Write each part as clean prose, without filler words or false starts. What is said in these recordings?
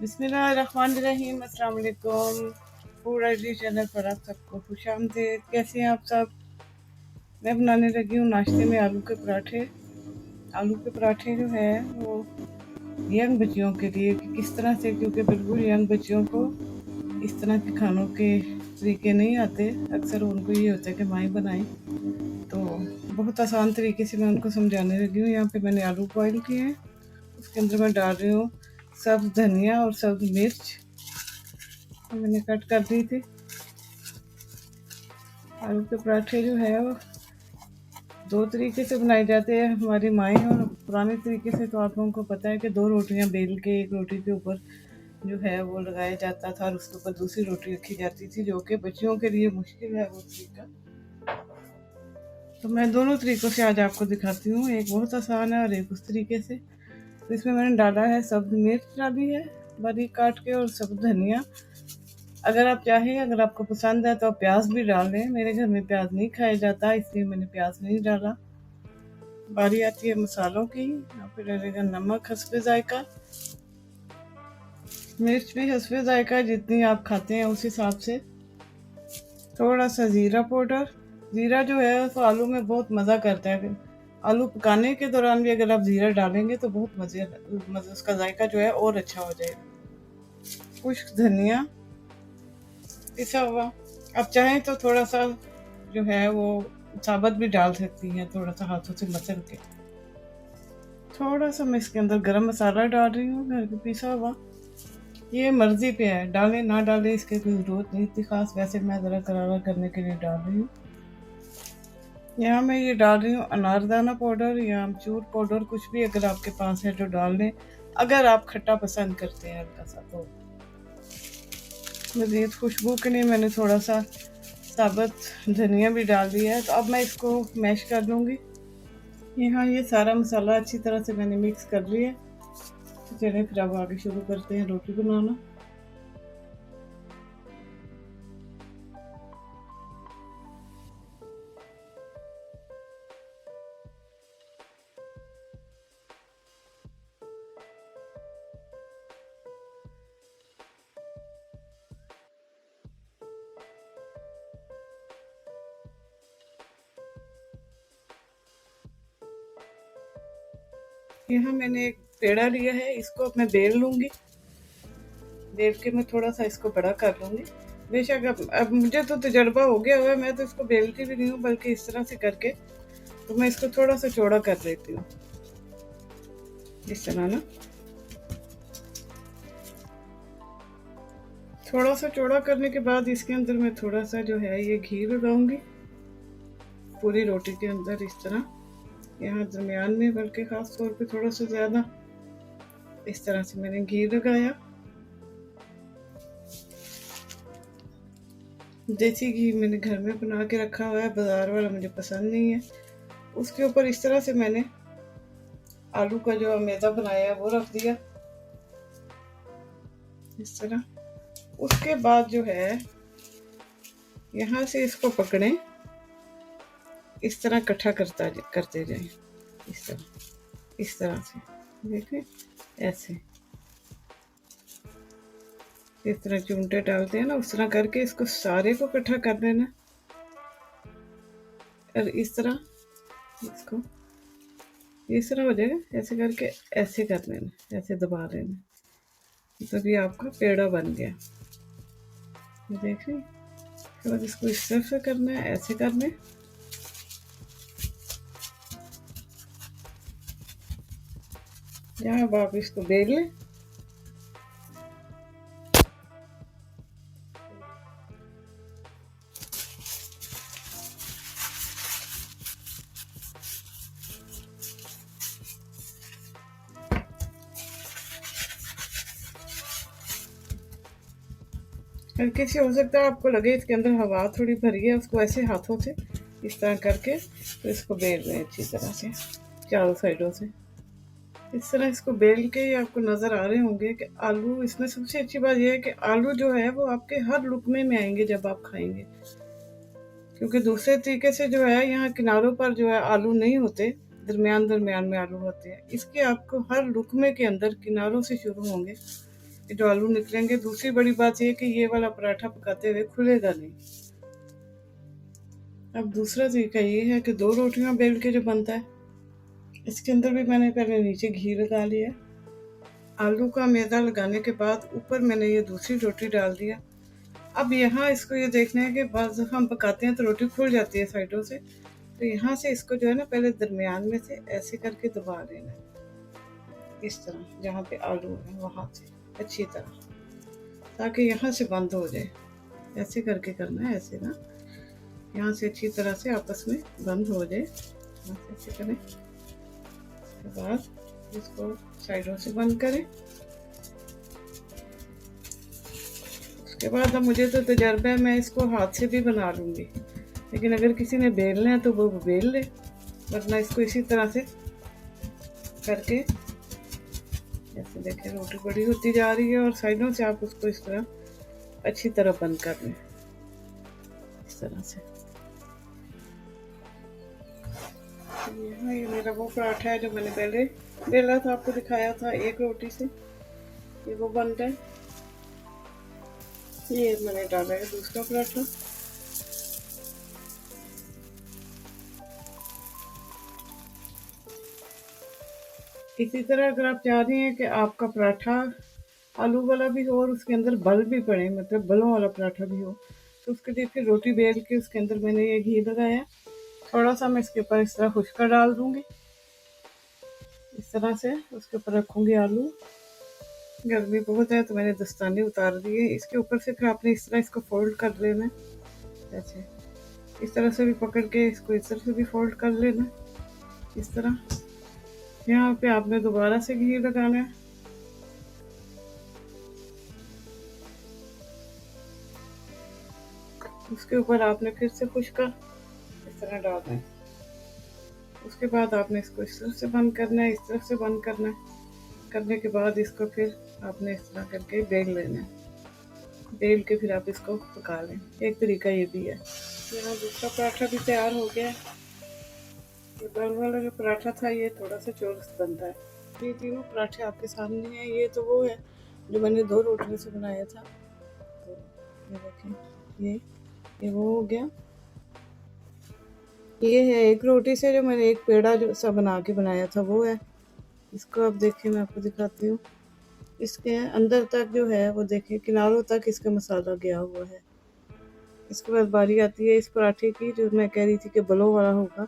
बिस्मिल्लाहिर्रहमानिर्रहीम। अस्सलाम वालेकुम। फूड आईडी चैनल पर आप सबको खुशामदीद। कैसे हैं आप सब? मैं बनाने लगी हूँ नाश्ते में आलू के पराठे। आलू के पराठे जो है वो यंग बच्चियों के लिए कि किस तरह से, क्योंकि बिल्कुल यंग बच्चियों को इस तरह के खानों के तरीके नहीं आते। अक्सर उनको ये होता है कि माएँ बनाएं, तो बहुत आसान तरीके से मैं उनको समझाने लगी हूँ। यहाँ पे मैंने आलू बॉईल किए हैं, उसके अंदर मैं डाल रही हूँ सब्ज़ धनिया और सब्ज़ मिर्च मैंने कट कर दी थी। आलू के पराठे जो है वो दो तरीके से बनाए जाते हैं हमारी माएँ, और पुराने तरीके से तो आप लोगों को पता है कि दो रोटियां बेल के एक रोटी के ऊपर जो है वो लगाया जाता था और उसके ऊपर दूसरी रोटी रखी जाती थी, जो कि बच्चियों के लिए मुश्किल है वो तरीका। तो मैं दोनों तरीक़ों से आज आपको दिखाती हूँ, एक बहुत आसान है और एक उस तरीके से। तो इसमें मैंने डाला है सब्ज़ मिर्च डाली है बारीक काट के, और सब्ज़ धनिया। अगर आप चाहें, अगर आपको पसंद है तो आप प्याज भी डाल लें। मेरे घर में प्याज नहीं खाया जाता, इसलिए मैंने प्याज नहीं डाला। बारी आती है मसालों की। यहाँ पे डलेगा नमक हस्बे जायका, मिर्च भी हस्बे जायका, जितनी आप खाते हैं उस हिसाब से। थोड़ा सा ज़ीरा पाउडर। ज़ीरा जो है तो आलू में बहुत मज़ा करता है। आलू पकाने के दौरान भी अगर आप ज़ीरा डालेंगे तो बहुत मज़े उसका जायका जो है और अच्छा हो जाएगा। खुश्क धनिया पिसा हुआ। आप चाहें तो थोड़ा सा जो है वो साबुत भी डाल सकती हैं, थोड़ा सा हाथों से मसल के। थोड़ा सा मैं इसके अंदर गरम मसाला डाल रही हूँ, घर पे पिसा हुआ। ये मर्जी पे है, डालें ना डालें इसकी कोई ज़रूरत नहीं थी खास। वैसे मैं ज़रा करारा करने के लिए डाल रही हूँ। यहाँ मैं ये डाल रही हूँ अनारदाना पाउडर या अमचूर पाउडर, कुछ भी अगर आपके पास है तो डाल लें, अगर आप खट्टा पसंद करते हैं हल्का सा। तो मज़ीद खुशबू के लिए मैंने थोड़ा सा साबुत धनिया भी डाल दिया है। तो अब मैं इसको मैश कर लूँगी। यहाँ ये सारा मसाला अच्छी तरह से मैंने मिक्स कर लिया है। तो चलिए फिर अब आगे शुरू करते हैं रोटी बनाना। यहाँ मैंने एक पेड़ा लिया है, इसको अब मैं बेल लूँगी। बेल के मैं थोड़ा सा इसको बड़ा कर लूँगी। बेशक अब मुझे तो तजर्बा हो गया हुआ है, मैं तो इसको बेलती भी नहीं हूँ, बल्कि इस तरह से करके तो मैं इसको थोड़ा सा चौड़ा कर लेती हूँ, इस तरह ना। थोड़ा सा चौड़ा करने के बाद इसके अंदर मैं थोड़ा सा जो है ये घी लगाऊंगी पूरी रोटी के अंदर, इस तरह। यहाँ दरमियान में, बल्कि ख़ास तौर पे थोड़ा सा ज़्यादा इस तरह से मैंने घी लगाया। देसी घी मैंने घर में बना के रखा हुआ है, बाज़ार वाला मुझे पसंद नहीं है। उसके ऊपर इस तरह से मैंने आलू का जो मैदा बनाया है वो रख दिया, इस तरह। उसके बाद जो है यहाँ से इसको पकड़ें, इस तरह इकट्ठा करते जाएं, इस तरह से देखें, ऐसे इस तरह चूंटे डालते हैं ना, उस तरह करके इसको सारे को इकट्ठा कर देना। और इस तरह इसको इस तरह हो जाएगा, ऐसे करके ऐसे कर लेना, ऐसे दबा लेना, तभी आपका पेड़ा बन गया। देखें, फिर अब इसको इस तरह से करना है, ऐसे करना है। यहाँ अब आप इसको बेल लें। हल्के से हो सकता है आपको लगे इसके अंदर हवा थोड़ी भरी है, उसको ऐसे हाथों से इस तरह करके तो इसको बेल लें अच्छी तरह से चारों साइडों से। इस तरह इसको बेल के ही आपको नज़र आ रहे होंगे कि आलू, इसमें सबसे अच्छी बात यह है कि आलू जो है वो आपके हर लुकमे में आएंगे जब आप खाएंगे, क्योंकि दूसरे तरीके से जो है यहाँ किनारों पर जो है आलू नहीं होते, दरमियान दरमियान में आलू होते हैं। इसके आपको हर लुकमे के अंदर किनारों से शुरू होंगे ये जो आलू निकलेंगे। दूसरी बड़ी बात ये कि ये वाला पराठा पकाते हुए खुलेगा नहीं। अब दूसरा तरीका ये है कि 2 रोटियां बेल के जो बनता है, इसके अंदर भी मैंने पहले नीचे घी लगा लिया। आलू का मैदा लगाने के बाद ऊपर मैंने ये दूसरी रोटी डाल दिया। अब यहाँ इसको ये देखना है कि बाद हम पकाते हैं तो रोटी खुल जाती है साइडों से, तो यहाँ से इसको जो है ना पहले दरमियान में से ऐसे करके दबा देना है, इस तरह जहाँ पे आलू है वहाँ से अच्छी तरह, ताकि यहाँ से बंद हो जाए। ऐसे करके करना है, ऐसे ना यहाँ से अच्छी तरह से आपस में बंद हो जाए। यहाँ से ऐसे करें, उसके बाद इसको साइडों से बंद करें। उसके बाद अब मुझे तो तजर्बा है, मैं इसको हाथ से भी बना लूँगी, लेकिन अगर किसी ने बेलना है तो वो बेल ले, वरना इसको इसी तरह से करके ऐसे देखें रोटी बड़ी होती जा रही है और साइडों से आप उसको इस तरह अच्छी तरह बंद कर लें, इस तरह से। यहाँ ये मेरा वो पराठा है जो मैंने पहले बेला था, आपको दिखाया था एक रोटी से, ये वो बन रहा है। ये मैंने डाला है दूसरा पराठा। इसी तरह अगर आप चाह रही हैं कि आपका पराठा आलू वाला भी हो और उसके अंदर बल भी पड़े, मतलब बलों वाला पराठा भी हो, तो उसके लिए फिर रोटी बेल के उसके अंदर मैंने ये घी लगाया। थोड़ा सा मैं इसके ऊपर इस तरह खुशका डाल दूंगी, इस तरह से उसके ऊपर रखूंगी आलू। गर्मी बहुत है तो मैंने दस्ताने उतार दिए। इसके ऊपर से फिर आपने इस तरह इसको फोल्ड कर लेना, ऐसे इस तरह से भी पकड़ के इसको इस तरह से भी फोल्ड कर लेना, इस तरह। यहाँ पे आपने दोबारा से घी लगाना है, उसके ऊपर आपने फिर से खुशका इस तरह डालना है। उसके बाद आपने इसको इस तरफ से बंद करना है, इस तरफ से बंद करना है। करने के बाद इसको फिर आपने इस तरह करके बेल लेना है, बेल के फिर आप इसको पका लें। एक तरीका ये भी है। यहाँ दूसरा पराठा भी तैयार हो गया है। ये बल वाला जो पराठा था ये थोड़ा सा चौरस बनता है। ये तीनों पराठे आपके सामने हैं। ये तो वो है जो मैंने 2 रोटियों से बनाया था, तो ये देखें, ये वो हो गया। ये है एक रोटी से जो मैंने एक पेड़ा जो सा बना के बनाया था, वो है। इसको अब देखिए, मैं आपको दिखाती हूँ। इसके अंदर तक जो है वो देखिए किनारों तक इसका मसाला गया हुआ है। इसके बाद बारी आती है इस पराठे की, जो मैं कह रही थी कि बलों वाला होगा।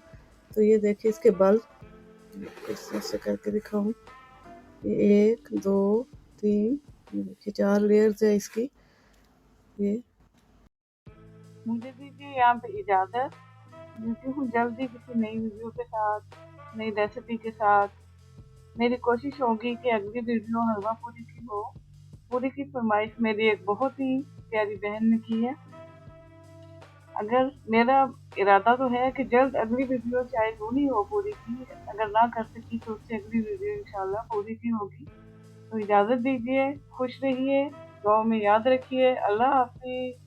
तो ये देखिए इसके बल, इस तरह से करके दिखाऊं। ये 1 2 3 देखिए 4 लेयर्स है इसकी। ये मुझे दीजिए यहाँ पे इजाज़त। मिलती हूँ जल्दी किसी नई वीडियो के साथ, नई रेसिपी के साथ। मेरी कोशिश होगी कि अगली वीडियो हलवा पूरी की हो। पूरी की फरमाइश मेरी एक बहुत ही प्यारी बहन ने की है। अगर मेरा इरादा तो है कि जल्द अगली वीडियो चाहे दूनी हो पूरी की, अगर ना कर सकी तो उससे अगली वीडियो इंशाल्लाह पूरी की होगी। तो इजाज़त दीजिए, खुश रहिए, दुआ में याद रखिए। अल्लाह हाफिज़।